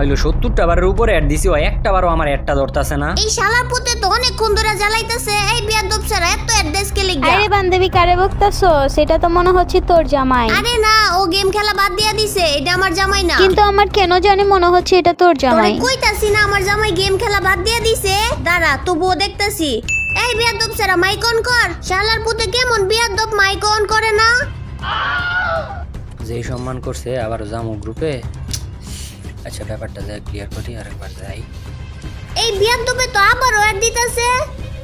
হইলো 70টা বারের উপরে অ্যাড দিছি, ও একটা বারও আমার অ্যাডটা ধরতাছে না। এই শালার পুতে তো অনেকক্ষণ ধরে জ্বালাইতেছে। এই বিয়াদব ছাড়া এত অ্যাড্রেস কে লিখা? আরে বান্ধবী কারে বকতাছো? সেটা তো মনে হচ্ছে তোর জামাই। আরে না, ও গেম খেলা বাদ দিয়া দিছে, এটা আমার জামাই না। কিন্তু আমার কেন জানি মনে হচ্ছে এটা তোর জামাই। তোরে কইতাছি না আমার জামাই গেম খেলা বাদ দিয়া দিছে। দাঁড়া তবুও দেখতাছি। এই বিয়াদব ছাড়া মাইক অন কর। শালার পুতে কেমন বিয়াদব, মাইক অন করে না। যেই সম্মান করছে আবার জামু গ্রুপে। আচ্ছা ব্যাপারটা যাই ক্লিয়ার করি, আরেকবার যাই। এই বিয়াদবে তো আবারও অ্যাড দিতেছে।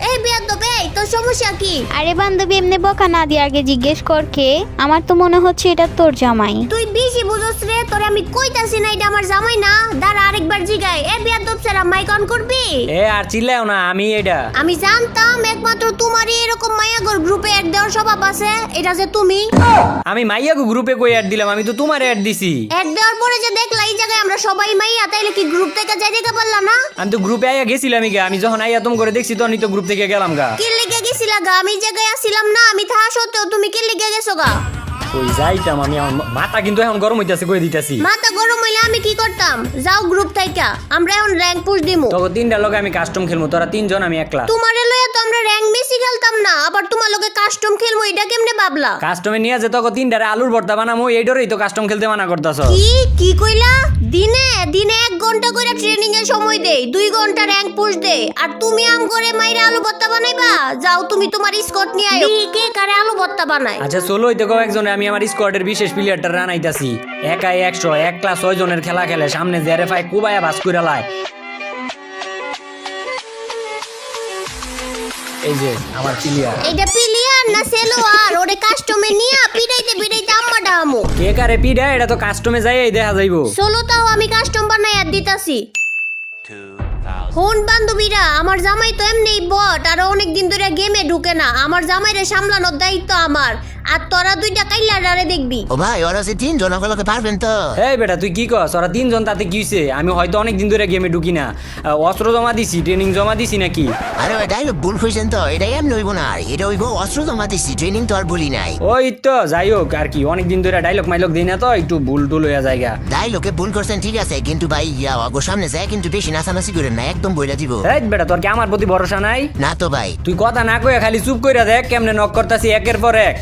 এই বিয়াদব, এই তোর সমস্যা কি? আরে বান্ধবী এমনি বকা না দিয়ে আগে জিজ্ঞেস কর কে। আমার তো মনে হচ্ছে এটা তোর জামাই। তুই বেশি বুঝছ রে, তোরে আমি কইতাছি না এটা আমার জামাই না। দাঁড়া আরেকবার জিগাই। এই বিয়াদব ছাড়া মাইক অন করবি? এ আর চিল্লাও না, আমি এটা। আমি জানতাম একমাত্র তোমারই এরকম মায়াগর গ্রুপে অ্যাড দেওয়ার স্বভাব আছে। এটা যে তুমি। আমি মাইয়াগো গ্রুপে কই অ্যাড দিলাম? আমি তো তোমার অ্যাড দিছি। অ্যাড দেওয়ার পরে যে দেখলা এই জায়গায় আমরা সবাই মাইয়া, তাইলে কি গ্রুপ থেকে যাই দেখা পারলা না? আমি তো গ্রুপে আইয়া গেছিলাম। আমি যখন আইয়া তুমি করে দেখছি তখনই তো গ্রুপ থেকে গেলাম গা। কি লিখে গেছিলা গা? আমি জায়গায় আসছিলাম না, আমি থাকা সত্ত্বেও তুমি কি লিখে গেছো গা? ওই যাইতাম আমি, আমার মাথা কিন্তু এখন গরম হইতাছে, কই দিতাছি। মাথা গরম হইলে আমি কি করতাম? যাও গ্রুপ থেকে, আমরা এখন র্যাঙ্ক পুশ দিমু। তোকে তিনটা লগে আমি কাস্টম খেলবো, তোরা তিনজন আমি একলা। তোমারে লইয়া তো আমরা র্যাঙ্ক বেশি খেলতাম না, আবার তোমার লগে কাস্টম খেলবো, এটা কেমনে ভাবলা? কাস্টমে নিয়ে যে তোকে তিনটারে আলুর ভর্তা বানামো, এই ডরেই তো কাস্টম খেলতে মানা করতাছ। কি কইলা? দিনে 1 ঘন্টা করে ট্রেনিং এর সময় দেই, 2 ঘন্টা র্যাঙ্ক পুশ দেই, আর তুমি আম করে মাইরা আলু ভর্তা বানাইবা? যাও তুমি তোমার স্কোয়াড নিয়ে আইও, কে কারে আলু ভর্তা বানায়। আচ্ছা চলো, হইতে কও একজনে আমি আমার স্কোয়াডের বিশেষ প্লেয়ারটা রানাইতাছি। একাই 100 এক ক্লাস 6 জনের খেলা খেলে, সামনে জেরেফাই কুবায়া ভাস কইরা লাই। এই যে আমার প্লেয়ার। এইটা প্লেয়ার না সেলোয়ার? ওরে কাস্টমে নিয়া পিড়াইতে আম্মা ডামু। কে কারে পিডা? এটা তো কাস্টমে যাইই দেখা যাইবো। চলো তাও আমি কাস্টম বানাইয়া দিতাছি। হন বান্ধবীরা, আমার জামাই তো এমনি বট, আর অনেকদিন ধরে গেমে ঢুকে না। আমার জামাইরে সামলানোর দায়িত্ব আমার, আর তোরা 2টা কাইলারে দেখবি। ও ভাই ওরা যে 3 জন ওগুলোকে পারবেন তো? এই বেটা তুই কি কস? ওরা 3 জন, তাতে কি হইছে? আমি হয়তো অনেকদিন ধরে গেমে ঢুকি না, অস্ত্র জমা দিছি, ট্রেনিং জমা দিছি নাকি? আরে ওই ডায়লগ ভুল কইছেন তো, এটা এমনি হইব না, এটা হইব অস্ত্র জমা দিছি, ট্রেনিং তো আর বলি নাই। ওই তো যাই হোক আর কি, অনেকদিন ধরে ডায়লগ মাইলগ দিই না তো, একটু ভুল টুল হইয়া জায়গা। ডায়লগে ভুল করছেন ঠিক আছে, কিন্তু ভাই ওগো সামনে যায় কিন্তু বেশি নাচানাচি করেন না, একদম বইলা দিব। এই বেটা তোর কি আমার প্রতি ভরসা নাই? না তো ভাই। তুই কথা না কইয়া খালি চুপ কইরা দেখ কেমনে নক করতাছি একের পর এক।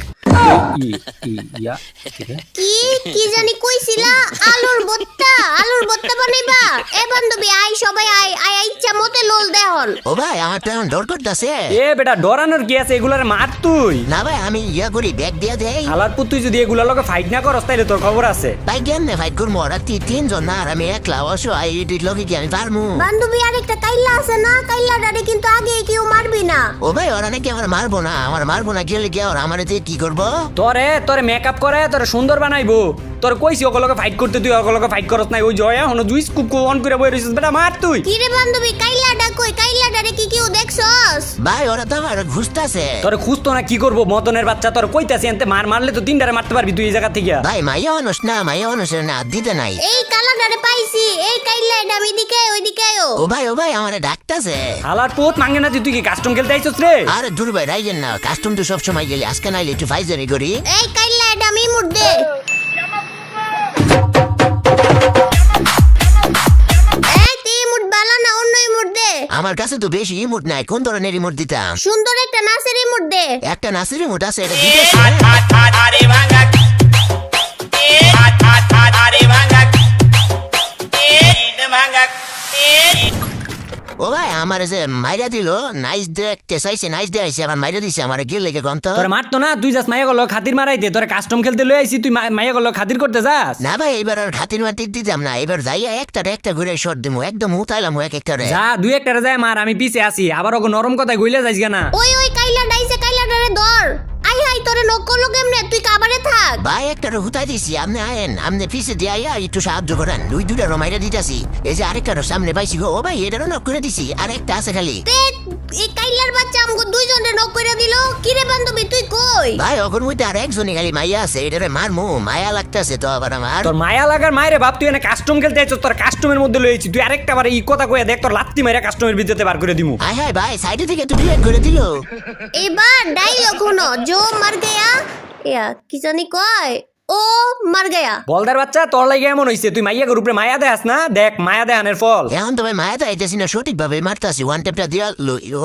কি জানি কইছিলা? আলুর ভর্তা বানাইবা? এ বান্ধবী আই, সবাই আই ইচ্ছা মতে লোল দেহন। ও ভাই আমার তো এখন ডর করতেছে। এ বেটা ডরানোর কি আছে? এগুলার মার তুই। না ভাই আমি করি ব্যাগ দিয়া দেই। আলার পুত, তুই যদি এগুলার লগে ফাইট না করস তাইলে তোর খবর আছে। ভাই কেমনে ফাইট করবো? ওরা 3 জন না, আর আমি একলা অসহায়, এটির লগে কি আমি পারমু? বান্ধবী আরেকটা কাইল্লা আছে না, কাইল্লাটারে কিন্তু আগে কেউ মারবি না। ও ভাই ওরা নাকি আমার মারবো না গেলে কি ওরা আমার কি করবো? তোরে মেকআপ করে তোরে সুন্দর বানাইবো। তোর কইছি ওগুলোকে ফাইট করতে, তুই ওগুলোকে ফাইট করস নাই। ওই জয়া হনো জুইস কুক অন করে বই রইছিস বেটা, মার তুই। কি রে বান্ধবী, কাইল্লাটা কই? কাইল্লাটারে কি কেউ দেখছস? ভাই ওরা তো আমার ঘুরতাছে। তোরে খুঁজতো না কি করবো? মতনের বাচ্চা, তোর কইতাছি এনতে মারলে তো 3টারে মারতে পারবি তুই এই জায়গা থেকে। ভাই মাইয়া মানুষ না দিতে নাই। এই কালাটারে পাইছি, এই কাইল্লাটা আমি দিকে ওইদিকে আয়ো। ও ভাই আমার ডাকতাছে। হালার পুত মাঙ্গে না, তুই কি কাস্টম খেলতে আইছস রে? আরে দূর ভাই রাইজেন না, কাস্টম তো সব সময় গেলি, আজকে নাইলে একটু ফাইজারি করি। এই কাইল্লাটা আমি মুর্দে। এই তে মুড বালা না, অন্য ইমোট দে। আমার কাছে তো বেশি ইমোট নাই, কোন ধরনের ইমোট দিতাম? সুন্দর একটা নাচের ইমোট দে। একটা নাসির ইমোট আছে, এটা দিতেছি। ও ভাই আমার যে মাইরা দিল, নাইস দেখতে চাইছে, নাইস দেখাইছে, আমার মাইরা দিছে, আমার গিল লেগে গন্ত। তোর মারতো না, তুই যাস মাইয়া গেল খাতির মারাইতে। তোর কাস্টম খেলতে লই আইছি, তুই মাইয়া গেল খাতির করতে যাস না ভাই এবার আর খাতির মাতির দিতাম না, এবার যাইয়া একটা ঘুরে শট দিমু, একদম উতাইলাম এক একটারে। যা 2-1টারে যায় মার, আমি পিছে আছি। আবার ওকে নরম কথায় গইলে যাইস না। ওই কাইল্লা ডাইছে, কাইল্লাটারে ধর। আই হাই তোরে নক করলো কেমনে? তুই কাবারে থাক। ভাই একটারে হুতাই দিছি, আপনি আয়েন, আপনি পিছে দিয়ে আইয়া একটু সাহায্য করেন। 2টা রমাইরা দিতাছি, এই যে আরেকটারও সামনে পাইছি গো। ও ভাই এটারও নক করে দিছি, আর একটা আছে খালি। তে এই কাইল্লার বাচ্চা আমগো 2 জনের নক কইরা দিল। কি রে বান্ধবী তুই কই? ভাই ওখান মধ্যে আর একজনই খালি মাইয়া আছে, এটারে মারমু, মায়া লাগতাছে তো আবার আমার। তোর মায়া লাগার মায়েরে বাপ, তুই এনে কাস্টম খেলতে আইছস, তোর কাস্টমের মধ্যে লই আইছি। তুই আরেকটা বার এই কথা কইয়া দেখ, তোর লাত্তি মাইরা কাস্টমের ভিতরতে বার করে দিমু। হাই ভাই সাইডে থেকে একটু ডিলেট করে দিল। এবার ডাইলগ হনো, জো মার গয়া। কি জানি কয়? ও মার গায়া বলদার বাচ্চা তোর লাগে এমন হইছে তুই মাইয়া উপরে মায়া দেখাস না দেখ মায়া দেখানের ফল এখন তো ভাই মায়া তো আইতেছি না সঠিক ভাবে মারতাছি ওয়ান টেপটা দিয়া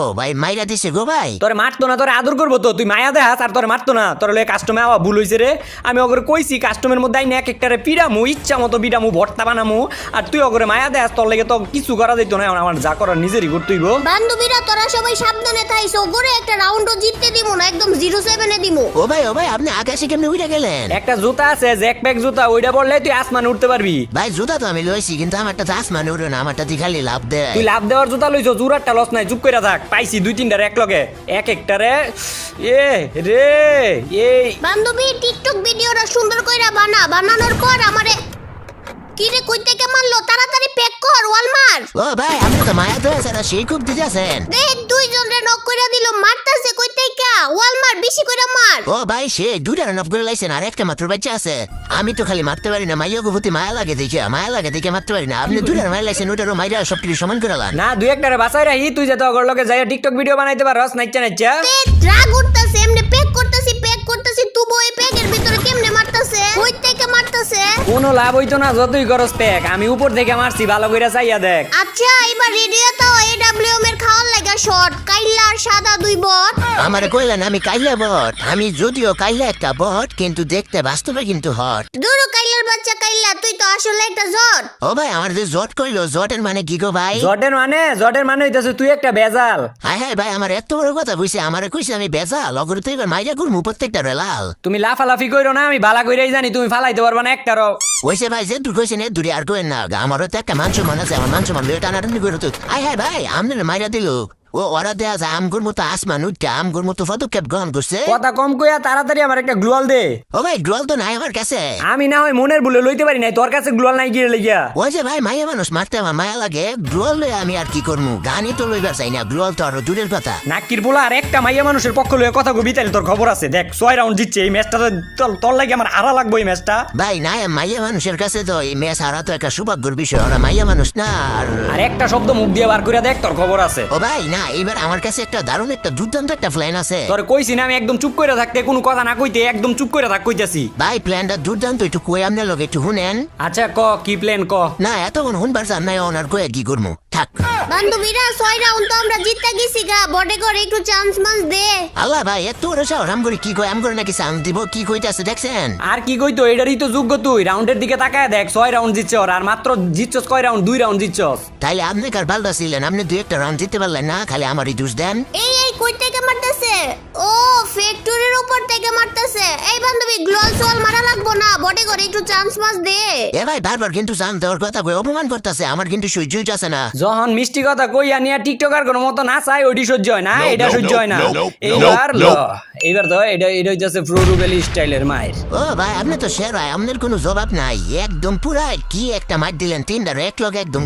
ও ভাই মাইরা দিছে গো ভাই তোরে মারতো না তোরে আদর করবো তো তুই মায়া দেখাস আর তোরে মারতো না তোর লয়ে কাস্টমে আওয়া ভুল হইছে রে আমি ওগরে কইছি কাস্টমের মধ্যে আইনে এক একটারে পিড়ামু ইচ্ছা মতো পিড়ামু ভর্তা বানামু আর তুই ওগরে মায়া দেখাস তোর লাগে তো কিছু করা যাইতো না এখন আমার যা করার নিজেরই করতেইব বান্ধবীরা তোরা সবাই সাবধানে থাইছো ওগরে একটা রাউন্ডও জিততে দিমু না একদম 0-7 এ দিমু ও ভাই আপনি আকাশে কেমনে উইরা গেলেন একটা জুতা আছে জ্যাক প্যাক জুতা ওইটা পরলে তুই আসমানে উঠতে পারবি ভাই জুতা তো আমি লইছি কিন্তু আমারটা তো আসমানে উড়ে না আমারটা দিয়ে খালি লাভ দেয় তুই লাভ দেওয়ার জুতা লইছো জুরারটা লস নাই চুপ কইরা থাক পাইছি 2-3টার এক লগে এক একটারে এ রে এই বান্ধবী টিকটক ভিডিওটা সুন্দর কইরা বানানোর পর আমারে কিরে কই থেকে মারলো তাড়াতাড়ি প্যাক কর ওয়ালমার ও ভাই আপনি তো মায়া তো আছে সেই খুব দিতেছেন দেখ দুইজন রে নক কইরা দিল মারতাছে কই থেকে ওয়ালমার বেশি কইরা মার ও ভাই সে দুইটা নব করে লাইছেন আর একটা মাত্র বাচ্চা আছে আমি তো খালি মারতে পারি না মাইয়া প্রতি মায়া লাগে দেখে মারতে পারি না আপনি দুইটা মায়া লাইছেন ওটারও মাইরা সব কিছু সমান করে লান না দুই একটারে বাসায় রাখি তুই যেতে ওগর লগে যাই টিকটক ভিডিও বানাইতে পারস নাইচা রাগ উঠতাছে এমনি প্যাক করতেছি তুই বই প্যাকের ভিতরে কেমনে মারতাছে কই থেকে মারতাছে কোনো লাভ হইতো না যতই করস প্যাক আমি উপর থেকে মারছি ভালো কইরা চাইয়া দেখ আচ্ছা এবার রেডিও তো এডব্লিউএম এর খাওয়ার লাগা শর্ট কাইলা আর সাদা দুই বট আমারে কইলেন আমি কাইলা বট আমি যদিও কাইলা একটা বট কিন্তু দেখতে বাস্তবে কিন্তু হট দুরু কাইলার বাচ্চা কাইলা তুই তো আসলে একটা জট ও ভাই আমার যে জট কইলো জটের মানে কি গো ভাই জটের মানে হইতাছে তুই একটা বেজাল হায় ভাই আমার এত বড় কথা বুঝছে আমারে কইছে আমি বেজাল অগর তুই এবার মাইরা করমু প্রত্যেকটা লাল তুমি লাফালাফি কইরো না আমি বালা কইরাই জানি তুমি ফালাইতে পারবা না একটারও ওইসে ভাই যে দূর কইছেন এ দূরে আর কইেন না আমারও তো একটা মাংস মান আছে আমার মাংস মান লয়ে টানাটানি করে তো হায় ভাই আমনের মাইরা দিল ও ওরা দেয়া যায় আমগুর মতো আসমান উঠকে আমগুর মতো পদক্ষেপ গ্রহণ করছে কথা কম কইয়া তাড়াতাড়ি আমার একটা গ্লোয়াল দে ও ভাই গ্লোয়াল তো নাই আমার কাছে আমি না হয় মনের ভুলে লইতে পারি নাই তোর কাছে গ্লোয়াল নাই গিয়ে লেগিয়া ওই যে ভাই মাইয়া মানুষ মারতে আমার মায়া লাগে গ্লোয়াল লয়ে আমি আর কি করবো গানই তো লইবার চাই না গ্লোয়াল তো আরো দূরের কথা নাকির পোলা আর একটা মাইয়া মানুষের পক্ষ লইয়া কথা কবি তাইলে তোর খবর আছে দেখ 6 রাউন্ড জিতছে এই ম্যাচটা তোর লাগে আমার হারা লাগবে এই ম্যাচটা ভাই নাই মাইয়া মানুষের কাছে তো এই ম্যাচ হারা তো একটা সৌভাগ্যের বিষয় ওরা মাইয়া মানুষ না আর একটা শব্দ মুখ দিয়ে বার করে দেখ তোর খবর আছে ও ভাই না এবার আমার কাছে একটা দারুণ একটা দুর্দান্ত একটা প্ল্যান আছে তোর কইছি না আমি একদম চুপ করে থাকতে কোনো কথা না কইতে একদম চুপ করে থাক কইতাছি ভাই প্ল্যানটা দুর্দান্ত একটু কই আপনার লগে একটু শুনেন আচ্ছা ক কি প্ল্যান ক না এতক্ষণ শুনবার চান নাই ওনার কয়ে কি করবো থাক বান্ধবীরা 6 রাউন্ড তো আমরা জিততে গেছি গা বডে করে একটু চান্স মান্স দে আল্লাহ ভাই এত ওরা সাহস আম করে কি কয় আম করে নাকি চান্স দিব কি কইতাছে দেখছেন আর কি কইতো এটারই তো যোগ্য তুই রাউন্ডের দিকে তাকায় দেখ 6 রাউন্ড জিতছে ওর আর মাত্র জিতছস কয় রাউন্ড 2 রাউন্ড জিতছস তাইলে আপনি কার বালদা ছিলেন আপনি দুই একটা রাউন্ড জিততে পারলেন না খালি আমারই দোষ দেন এই কই থেকে মারতেছে ও ফ্যাক্টরির উপর থেকে মারতেছে এই বান্ধবী গ্লোয়াল সোয়াল মারা লাগবো না বডে করে একটু চান্স মাস দে এ ভাই বারবার কিন্তু চান্স দেওয়ার কথা কই অপমান করতেছে আমার কিন্তু সহ্যই আছে না যখন মিষ্টি কথা কইয়া নিয়া টিকটকার কোনো মতো না চাই ওইটি সহ্য হয় না এটা সহ্য হয় না এইবার তো এটা হইতেছে ফ্রোরুবেলি স্টাইলের মায়ের ও ভাই আপনি তো শের ভাই আপনার কোনো জবাব নাই একদম পুরা কি একটা মার দিলেন তিনটার এক লগে একদম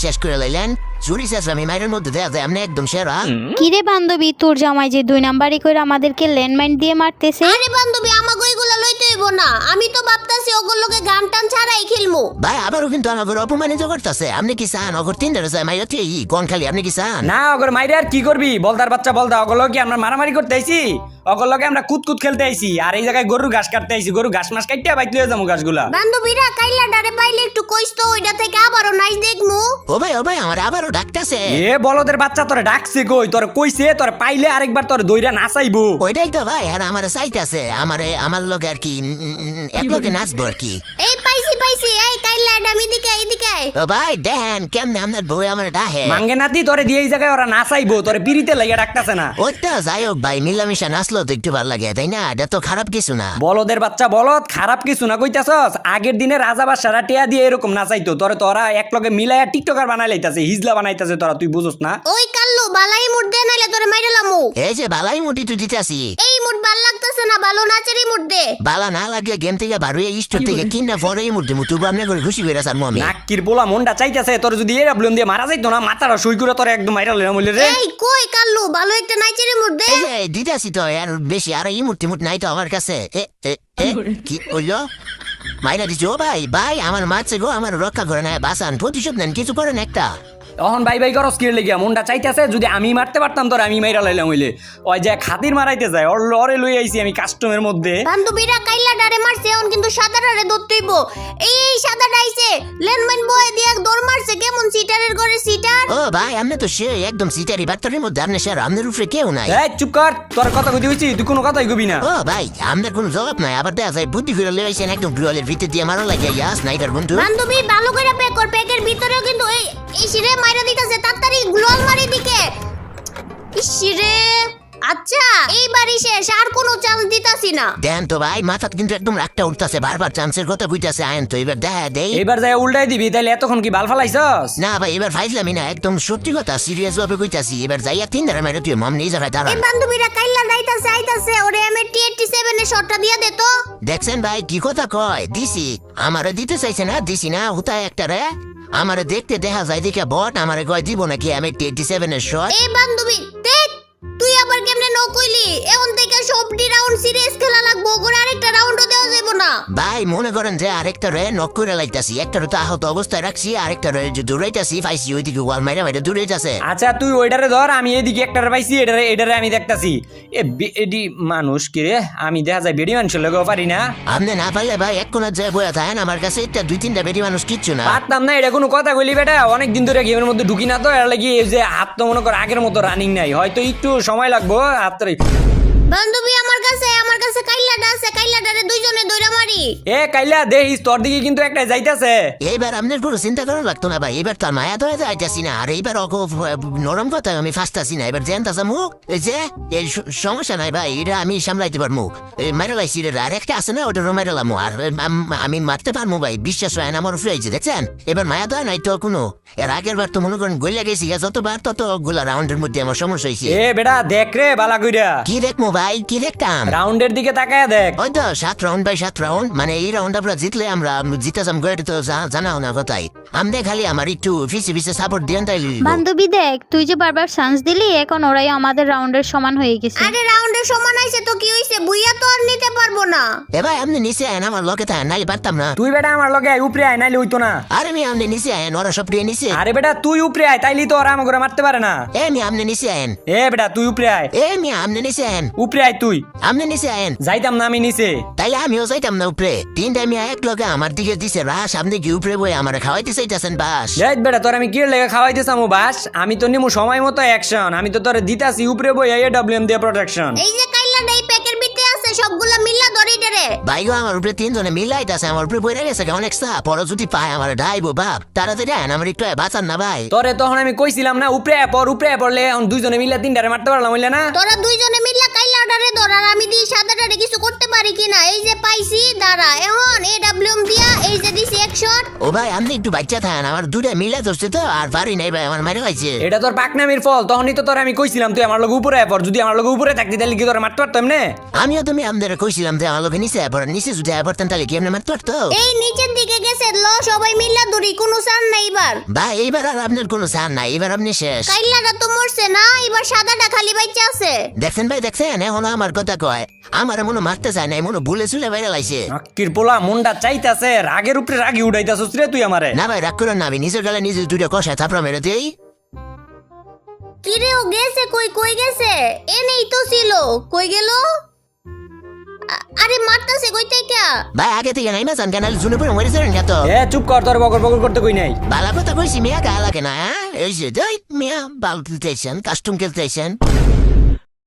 শেষ করে লাইলেন চুরি শেষ আমি মায়ের মধ্যে দেয়া যায় আপনি একদম সেরা কিরে বান্ধবী তোর জামাই যে 2 নাম্বারই করে আমাদেরকে ল্যান্ডমাইন দিয়ে মারতেছে আরে বান্ধবী আমাকে ওইগুলা লইতে হইব না আমি তো ভাবতাছি ওগুলোকে গান টান ছাড়াই খেলমু ভাই আবারও কিন্তু আমাকে অপমানিত করতেছে আপনি কি চান অগর তিনটার যায় মাইয়া তুই কোন খালি আপনি কি চান না অগর মাইরে আর কি করবি বলদার বাচ্চা বলদা অগলো কি আমরা মারামারি করতে আইছি অগলোকে আমরা কুতকুত খেলতে আইছি আর এই জায়গায় গরুর ঘাস কাটতে আইছি গরু ঘাস মাস কাটতে বাইতে লয়ে যাবো ঘাসগুলা বান্ধবীরা কাইলা ডারে পাইলে একটু কইস তো ওইটা থেকে আবারও নাইস দেখমু ও ভাই আমার আবারও ডাকতেছে এ বলদের বাচ্চা তোরে ডাকছে কই তোর কইছে তোর পাইলে আরেকবার তোর দইরা নাচাইবো ওইটাই তো ভাই আর আমার চাইতেছে আমার লোক আর কি এক লোকে নাচবো আর কি এই পাইছি এই কাইলা ডামি দিকে এইদিকে ও ভাই দেখেন কেমনে আপনার বউ আমার ডাহে মাঙ্গে নাতি তোরে দিয়ে এই জায়গায় ওরা নাচাইবো তোরে পিরিতে লাগিয়ে ডাকতেছে না ওইটা যাই হোক ভাই মিলামিশা নাচলো তো একটু ভালো লাগে তাই না এটা তো খারাপ কিছু না বলদের বাচ্চা বলদ খারাপ কিছু না কইতাছস আগের দিনে রাজা বাদশারা টিয়া দিয়ে এরকম নাচাইতো তোরা একলগে মিলাইয়া টিকটকার বানাই লাইতাছে হিজলা বানাইতাছে তোরা তুই বুঝছ না ওই কাল্লু বালাই মুড দে নাইলে তোরে মাইরালামু এই যে বালাই মুটি তুই দিতেছি এই মুড ভাল লাগতেছে না ভালো নাচেরই মুড দে বালা না লাগে গেম থেকে বারুয়ে স্টোর থেকে কিনা পরে এই মুহূর্তে মুতু আপনি করে খুশি করে স্যার মমি নাকির পোলা মনটা চাইতাছে তোর যদি এরা ব্লুন দিয়ে মারা যাইতো না মাথাটা সই করে তোর একদম মাইরা লইরা মইলে রে এই কই কাল্লু ভালো একটা নাচেরই মুড দে এই যে দিতেছি তো আর বেশি আর এই মুহূর্তে মুট নাই তো আমার কাছে কি হইলো মাইরা দিছি ও ভাই আমার মারছে গো আমার রক্ষা করে না বাসান প্রতিশোধ নেন কিছু করেন একটা তখন বাই বাই করস কির লেগে মনটা চাইতেছে যদি আমি মারতে পারতাম তোর আমি মাইরা লাইলাম হইলে ওই যে খাতির মারাইতে যায় ওর লরে লই আইছি আমি কাস্টমের মধ্যে বান্ধবীরা কাইলা ডারে মারছে এখন কিন্তু সাদাটারে ধরতেইব এই সাদাটা আইছে লেনমেন বয়ে দিয়ে দৌড় মারছে কেমন সিটারের ঘরে সিটার ও ভাই আপনি তো সে একদম সিটারি বাত্তারের মধ্যে আপনি স্যার আপনার উপরে কেউ নাই এই চুপ কর তোর কথা কইতে হইছি তুই কোনো কথাই কবি না ও ভাই আপনার কোনো জবাব নাই আবার দেখা যায় বুদ্ধি ফিরে লেগেছেন একদম গ্লোয়ালের ভিতর দিয়ে মারা লাগিয়া ইয়া স্নাইপার বন্ধু বান্ধবী ভালো করে প্যাক কর প্যাকের ভিতরেও কিন্তু এই শিরে মাইরা দিতেছে তাড়াতাড়ি গ্লোয়াল মারি দিকে ইসিরে আচ্ছা এইবারই শেষ আর কোনো চান্স দিতাছি না দেন তো ভাই মাথা কিন্তু একদম রাগটা উঠতেছে বারবার চান্সের কথা বুঝতেছে আইন তো এবার দেখা দেই এবার যাই উল্টাই দিবি তাইলে এতক্ষণ কি বাল ফালাইছস না ভাই এবার ফাইজলামি না একদম সত্যি কথা সিরিয়াস ভাবে কইতাছি এবার যাইয়া 3 ধারা মেরে তুই মম নিয়ে যাবে দাঁড়া এই বান্ধবীরা কাইলা আইতাছে ওরে আমি T87 এর শটটা দিয়া দে তো দেখছেন ভাই কি কথা কয় দিছি আমারে দিতে চাইছে না দিছি না হুতায় একটা রে আমারে দেখতে দেখা যায় দেখে বট আমারে কয় দিব নাকি আমি 87 এর শট এই বান্ধবী দেখ তুই আবার কেমনে ন কইলি এখন থেকে সবটি রাউন্ড সিরিয়াস খেলা লাগবো করে আরেকটা রাউন্ডও দেওয়া যাইবো না ভাই মনে করেন যে আরেকটা রে নক করে লাইতাছি একটা তো আহত অবস্থায় রাখছি আরেকটা রে যে দৌড়াইতাছি পাইছি ওইদিকে ওয়াল মাইরা মাইরা দৌড়াইতাছে আচ্ছা তুই ওইটারে ধর আমি এদিকে একটারে পাইছি এটারে আমি দেখতাছি এডি মানুষ কি রে আমি দেখা যায় বেডি মানুষের লগেও পারি না আপনি না পারলে ভাই এক কোণার যায় বয়া থাকেন আমার কাছে এটা 2-3টা বেরি মানুষ কিচ্ছু না পারতাম না এটা কোনো কথা কইলি বেটা অনেক দিন ধরে গেমের মধ্যে ঢুকি না তো এর লাগি এই যে হাত তো মনে কর আগের মতো রানিং নাই হয়তো একটু সময় লাগবো হাতরে বান্ধবী আমার কাছে কাইলাটারে দুইজনে দইরা মারি এ কাইলা দেখিস তোর দিকে কিন্তু একটা যাইতাছে এইবার আপনার পুরো চিন্তা করা লাগতো না ভাই এবার তার মায়া ধরে যাইতাছি না আর এইবার নরম কথা আমি ফাঁসতাছি না এবার জানতাছি মুখ এই যে এই সমস্যা নাই ভাই এটা আমি সামলাইতে পারবো মেরে লাইছি রে আর একটা আছে না ওটা মেরে লামো আর আমি মারতে পারবো ভাই বিশ্বাস হয় না আমার উপরে আইছে দেখছেন এবার মায়া ধরে নাই তো কোনো এর আগের বার তো মনে করেন গইলা গেছি যতবার তত গুলা রাউন্ডের মধ্যে আমার সমস্যা হয়েছে এ বেটা দেখ রে বালা কইরা কি দেখবো ভাই কি দেখতাম রাউন্ডের দিকে তাকায় দেখ ওই তো 7 রাউন্ড বাই 7 রাউন্ড মানে এই রাউন্ড আমরা জিতলে আমরা জিতাম গড়ে তো জানাও না কথাই আমরা খালি আমার একটু ফিসে সাপোর্ট দিয়েন তাই বান্ধবী দেখ তুই যে বারবার চান্স দিলি এখন ওরাই আমাদের রাউন্ডের সমান হয়ে গেছে আরে রাউন্ডের সমান আইছে তো কি হইছে বুইয়া তো আর নিতে পারবো না এ ভাই আপনি নিচে আয়েন আমার লগে তাই নাই পারতাম না তুই বেটা আমার লগে আয় উপরে আয় নাইলে হইতো না আরে আমি আপনি নিচে আয়েন ওরা সব দিয়ে নিচে আরে বেটা তুই উপরে আয় তাইলি তো ওরা আমাকে মারতে পারে না এ আমি আপনি নিচে আয়েন এ বেটা তুই উপরে আয় এ আমি আপনি নিচে আয়েন উপরে আয় তুই আপনি নিচে আয়েন যাইতাম না আমি নিচে তাইলে আমিও যাইতাম না উপরে 3টা আমি এক লগে আমার দিকে দিছে রাস আপনি কি উপরে বই আমার খাওয়াইতে চাইতেছেন বাস দেখ বেটা তোর আমি কি লেগে খাওয়াইতেছামু বাস আমি তো নিমু সময় মতো অ্যাকশন আমি তো তোর দিতাছি উপরে বই AWM দিয়ে প্রোটেকশন এই যে কাইলাটা এই প্যাকের ভিতরে আছে সবগুলা মিল্লা ধরি রে ভাইগো আমার উপরে 3 জনে মিলাইতাছে আমার উপরে বইরা গেছে অনেক চাপ পরে যদি পায় আমার ডাইবো বাপ তাড়াতাড়ি আয়েন আমার একটু বাঁচান না ভাই তোরে তখন আমি কইছিলাম না উপরে পড়লে এখন দুইজনে মিলে 3টারে মারতে পারলাম হইলে না তোরা দুইজনে মিল্লা কাইলাটারে ধর আর আমি দি সাদাটারে কিছু করতে পারি কিনা এই যে পাইছি দাঁড়া এখন AWM দিয়া এই যে দিছি এক শট ও ভাই আপনি একটু বাচ্চা থাকেন আমার দুটা মিলা ধরছে তো আর পারি নাই ভাই আমার মারে খাইছে এটা তোর পাকনামির ফল তখনই তো তোর আমি কইছিলাম তুই আমার লগে উপরে পড় যদি আমার লগে উপরে থাকতি তাহলে কি তোর মারতে পারতাম না আমিও তুমি আমাদের কইছিলাম যে আমার লগে নিচে পড়ে নিচে যদি পড়তেন তাহলে কি এমনি মারতে পারতো এই নিচের দিকে গেছে ল সবাই মিল্লা ধরি কোনো সান নাই এবার ভাই এইবার আর আপনার কোনো চান নাই এবার আপনি শেষ কাইলাটা তো মরছে না এবার সাদাটা খালি বাইচা আছে দেখছেন ভাই দেখছেন এখন আমার কথা কয় আমার মনে মারতে চায় নাই মনে ভুলে চুলে বাইরে লাইছে আক্কির পোলা মনটা চাইতাছে রাগের উপরে রাগি উড়াইতাছস রে তুই আমারে না ভাই রাগ করেন না আমি নিজের গালে নিজে দুটো কষায় থাপড়া মেরে দিই কিরে ও গেছে কই গেছে এনেই তো ছিল কই গেল আরে মারতাছে কই থেকে ভাই আগে থেকে নাই মাসান কেন জুনে পড়ে মরে যাবেন কত এ চুপ কর তোর বকর বকর করতে কই নাই বালা কথা কইছি মিয়া গা লাগে না এই যে মিয়া বাল খেলতেছেন কাস্টম খেলতেছেন